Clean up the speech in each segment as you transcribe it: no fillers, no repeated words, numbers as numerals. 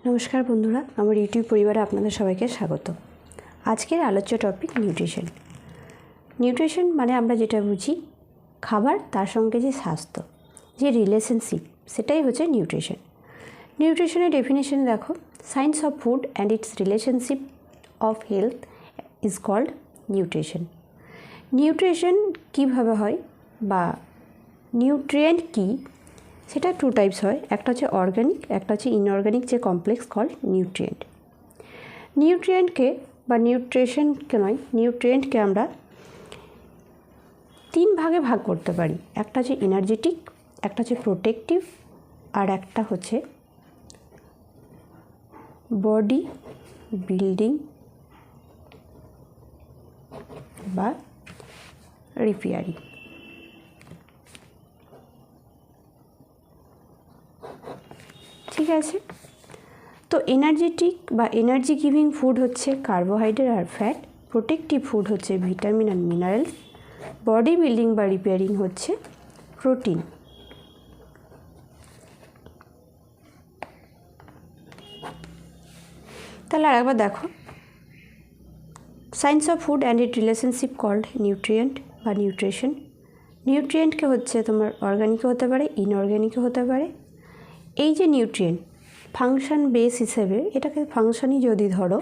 নমস্কার বন্ধুরা, আমার ইউটিউব পরিবারে আপনাদের সবাইকে স্বাগত। আজকের আলোচ্য টপিক নিউট্রিশন। নিউট্রিশন মানে আমরা যেটা বুঝি খাবার, তার সঙ্গে যে স্বাস্থ্য, যে রিলেশনশিপ, সেটাই হচ্ছে নিউট্রিশন। নিউট্রিশনের ডেফিনেশন দেখো, science of food and its relationship of health is called nutrition. Nutrition কীভাবে হয় বা নিউট্রিয়েন্ট কী, সেটা টু টাইপস হয়, একটা হচ্ছে অর্গানিক, একটা হচ্ছে ইনঅর্গানিক যে কমপ্লেক্স কল নিউট্রিয়েন্ট। নিউট্রিয়েন্টকে বা নিউট্রিশনকে নয়, নিউট্রিয়েন্টকে আমরা তিন ভাগে ভাগ করতে পারি। একটা হচ্ছে এনার্জেটিক, একটা হচ্ছে প্রোটেক্টিভ, আর একটা হচ্ছে বডি বিল্ডিং বা রিপেয়ারিং। ঠিক আছে, তো এনার্জেটিক বা এনার্জি গিভিং ফুড হচ্ছে কার্বোহাইড্রেট আর ফ্যাট, প্রোটেক্টিভ ফুড হচ্ছে ভিটামিন আর মিনারেলস, বডি বিল্ডিং বা রিপেয়ারিং হচ্ছে প্রোটিন। তাহলে আরেকবার দেখো, science of food and it relationship called nutrient বা নিউট্রিশন। নিউট্রিয়েন্টকে হচ্ছে তোমার অর্গানিকও হতে পারে, ইনঅর্গানিকও হতে পারে। এই যে নিউট্রিয়েন্ট ফাংশন বেস হিসেবে, এটাকে ফাংশনই যদি ধরো,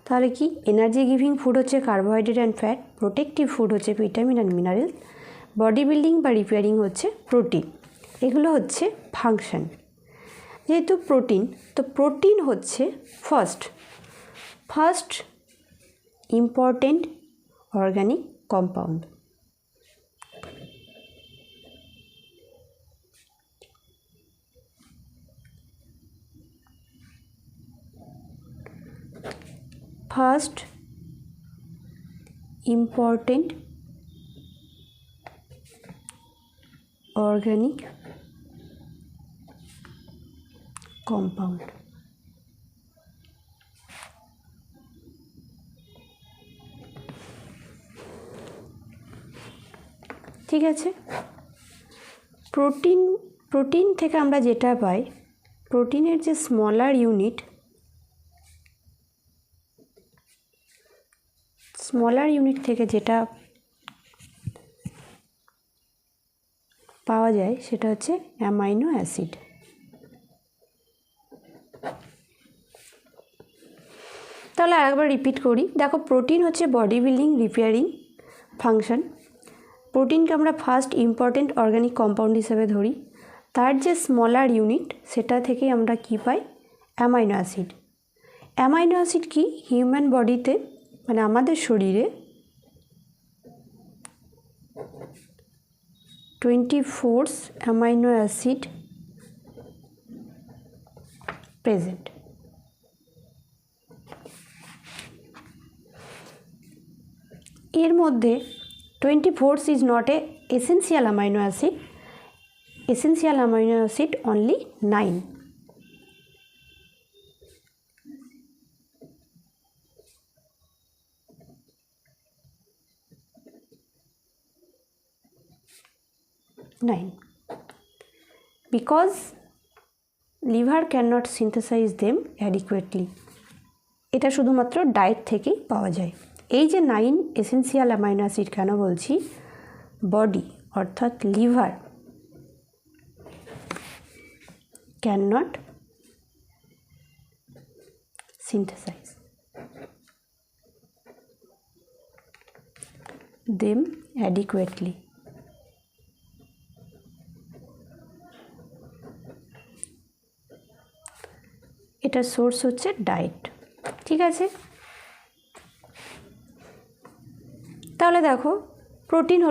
তাহলে কি এনার্জি গিভিং ফুড হচ্ছে carbohydrate and fat, protective food হচ্ছে vitamin and mineral, body building বা রিপেয়ারিং হচ্ছে প্রোটিন। এগুলো হচ্ছে ফাংশন। যেহেতু প্রোটিন, তো প্রোটিন হচ্ছে first important organic compound. First important organic compound. ঠিক আছে, প্রোটিন থেকে আমরা যেটা পাই, প্রোটিনের যে স্মলার ইউনিট থেকে যেটা পাওয়া যায় সেটা হচ্ছে অ্যামাইনো অ্যাসিড। তাহলে আরেকবার রিপিট করি, দেখো প্রোটিন হচ্ছে বডি বিল্ডিং রিপেয়ারিং ফাংশন। প্রোটিনকে আমরা ফার্স্ট ইম্পর্টেন্ট অর্গানিক কম্পাউন্ড হিসেবে ধরি। তার যে স্মলার ইউনিট, সেটা থেকে আমরা কি পাই? Amino acid. অ্যামাইনো অ্যাসিড কি? হিউম্যান বডিতে মানে আমাদের শরীরে 24 অ্যামাইনো অ্যাসিড প্রেজেন্ট। এর মধ্যে 24 is not a essential amino acid. Essential amino acid only 9. Because liver cannot synthesize them adequately. এটা শুধুমাত্র ডায়েট থেকেই পাওয়া যায়। এই যে 9 এসেন্সিয়াল অ্যামাইনো অ্যাসিড কেন বলছি, বডি অর্থাৎ liver cannot synthesize them adequately. এটার সোর্স হচ্ছে ডায়েট। ঠিক আছে, তাহলে দেখো, প্রোটিন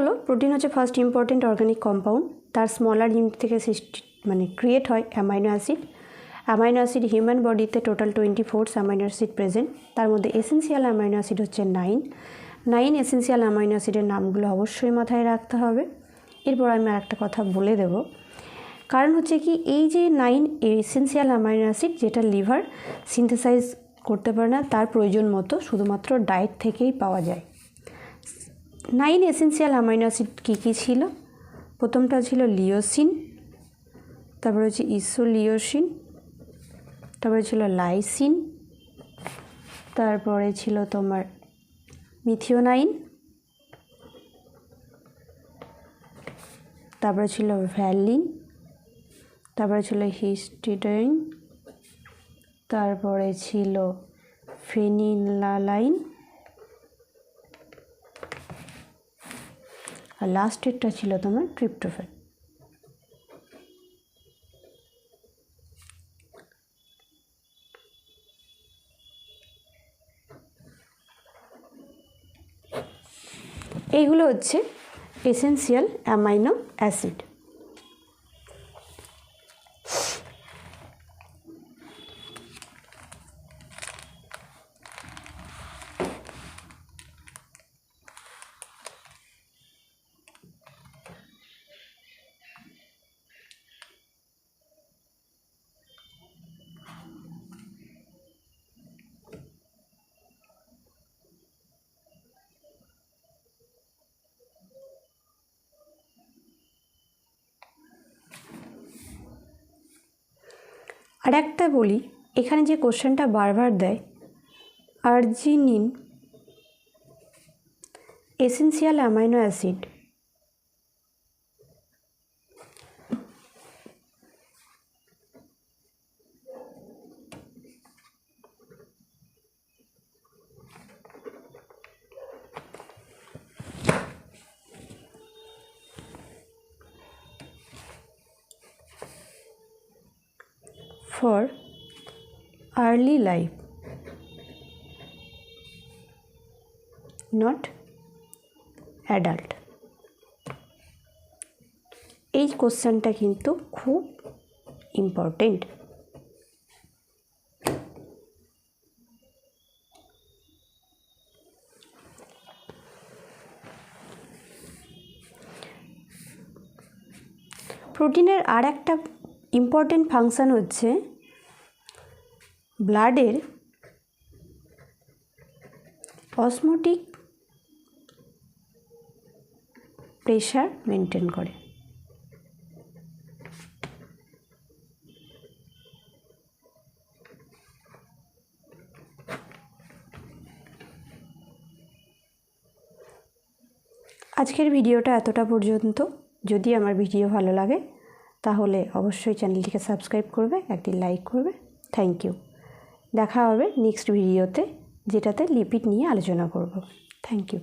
হচ্ছে ফার্স্ট ইম্পর্টেন্ট অর্গানিক কম্পাউন্ড। তার স্মলার ইউনিট থেকে ক্রিয়েট হয় amino acid. Amino acid human বডিতে টোটাল 24 অ্যামাইনো অ্যাসিড প্রেজেন্ট। তার মধ্যে এসেন্সিয়াল অ্যামাইনো অ্যাসিড হচ্ছে 9 এসেন্সিয়াল অ্যামাইনো অ্যাসিডের নামগুলো অবশ্যই মাথায় রাখতে হবে। এরপর আমি আর একটা কথা বলে দেব, কারণ হচ্ছে কি, এই যে 9 এসেন্সিয়াল অ্যামাইনো অ্যাসিড যেটা লিভার সিনথেসাইজ করতে পারে না, তার প্রয়োজন মতো শুধুমাত্র ডায়েট থেকেই পাওয়া যায়। 9 এসেন্সিয়াল অ্যামাইনো অ্যাসিড কী কী ছিল? প্রথমটা ছিল লিওসিন, তারপরে হচ্ছে ইসোলিওসিন, তারপরে ছিল লাইসিন, তারপরে ছিল তোমার মিথিওনাইন, তারপরে ছিল ভ্যালিন, তারপরে ছিল হিস্টিডাইন, তারপরে ছিল ফেনিলালাইন, আর লাস্টেরটা ছিল তোমার ট্রিপ্টোফ্যান। এইগুলো হচ্ছে এসেন্সিয়াল অ্যামাইনো অ্যাসিড। আর একটা বলি, এখানে যে কোশ্চেনটা বারবার দেয়, arginine essential amino acid for early life, not adult। এই কোশ্চেনটা কিন্তু খুব ইম্পর্টেন্ট। প্রোটিনের আর একটা ইম্পর্টেন্ট ফাংশান হচ্ছে ব্লাডের অসমোটিক প্রেশার মেনটেন করে। আজকের ভিডিওটা এতটা পর্যন্ত। যদি আমার ভিডিও ভালো লাগে তাহলে অবশ্যই চ্যানেলটিকে সাবস্ক্রাইব করবে, একটি লাইক করবে। Thank you. দেখা হবে নেক্সট ভিডিওতে, যেটাতে লিপিড নিয়ে আলোচনা করব। Thank you.